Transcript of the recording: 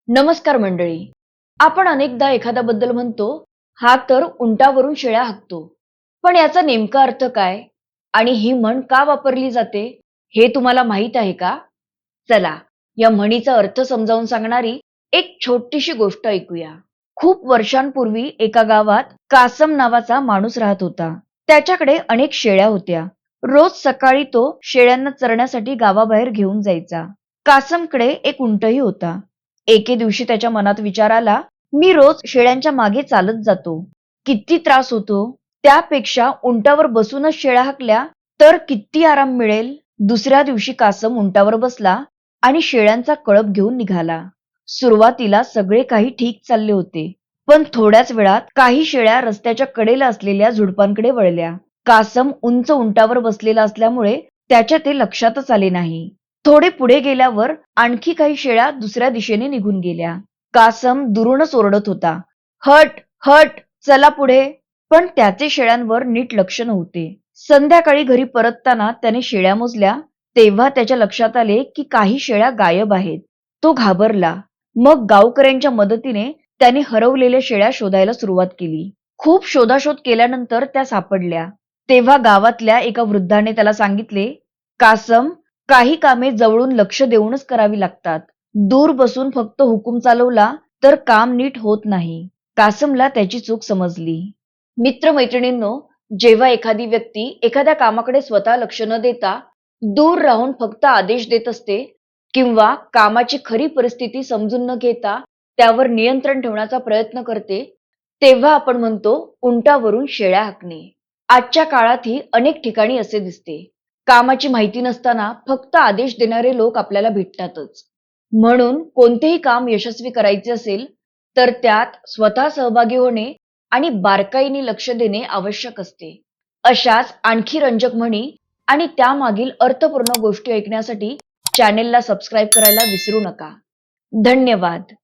नमस्कार मंडळी. आपण अनेकदा एखाद्याबद्दल म्हणतो, हा तर उंटावरून शेळ्या हाकतो. पण याचा नेमका अर्थ काय? आणि ही म्हण का वापरली जाते? हे तुम्हाला माहीत आहे का? चला, या म्हणीचा अर्थ समजावून सांगणारी एक छोटीशी गोष्ट ऐकूया. खूप वर्षांपूर्वी एका गावात कासम नावाचा माणूस राहत होता. त्याच्याकडे अनेक शेळ्या होत्या. रोज सकाळी तो शेळ्यांना चरण्यासाठी गावाबाहेर घेऊन जायचा. कासमकडे एक उंटही होता. एके दिवशी त्याच्या मनात विचार आला, मी रोज शेळ्यांच्या मागे चालत जातो. किती त्रास होतो. त्यापेक्षा उंटावर बसूनच शेळ्या हाकल्या तर किती आराम मिळेल. दुसऱ्या दिवशी कासम उंटावर बसला आणि शेळ्यांचा कळप घेऊन निघाला. सुरुवातीला सगळे काही ठीक चालले होते. पण थोड्याच वेळात काही शेळ्या रस्त्याच्या कडेला असलेल्या झुडपांकडे वळल्या. कासम उंच उंटावर बसलेला असल्यामुळे त्याच्या ते लक्षातच आले नाही. थोडे पुढे गेल्यावर आणखी काही शेळ्या दुसऱ्या दिशेने निघून गेल्या. कासम दुरूनच ओरडत होता, हट हट, चला पुढे. पण त्याचे शेळ्यांवर नीट लक्ष नव्हते. संध्याकाळी घरी परतताना त्याने शेळ्या मोजल्या. तेव्हा त्याच्या लक्षात आले की काही शेळ्या गायब आहेत. तो घाबरला. मग गावकऱ्यांच्या मदतीने त्याने हरवलेल्या शेळ्या शोधायला सुरुवात केली. खूप शोधाशोध केल्यानंतर त्या सापडल्या. तेव्हा गावातल्या एका वृद्धाने त्याला सांगितले, कासम, काही कामे जवळून लक्ष देऊनच करावी लागतात. दूर बसून फक्त हुकूम चालवला तर काम नीट होत नाही. कासमला त्याची चूक समजली. मित्र-मैत्रिणींनो, जेव्हा एखादी व्यक्ती एखाद्या कामाकडे स्वतः लक्ष न देता दूर राहून फक्त आदेश देत असते किंवा कामाची खरी परिस्थिती समजून न घेता त्यावर नियंत्रण ठेवण्याचा प्रयत्न करते, तेव्हा आपण म्हणतो उंटावरून शेळ्या हाकणे. आजच्या काळातही अनेक ठिकाणी असे दिसते. कामाची माहिती नसताना फक्त आदेश देणारे लोक आपल्याला भेटतातच. म्हणून कोणतेही काम यशस्वी करायचे असेल तर त्यात स्वतः सहभागी होणे आणि बारकाईने लक्ष देणे आवश्यक असते. अशाच आणखी रंजक म्हणी आणि त्यामागील अर्थपूर्ण गोष्टी ऐकण्यासाठी चॅनेलला सबस्क्राईब करायला विसरू नका. धन्यवाद.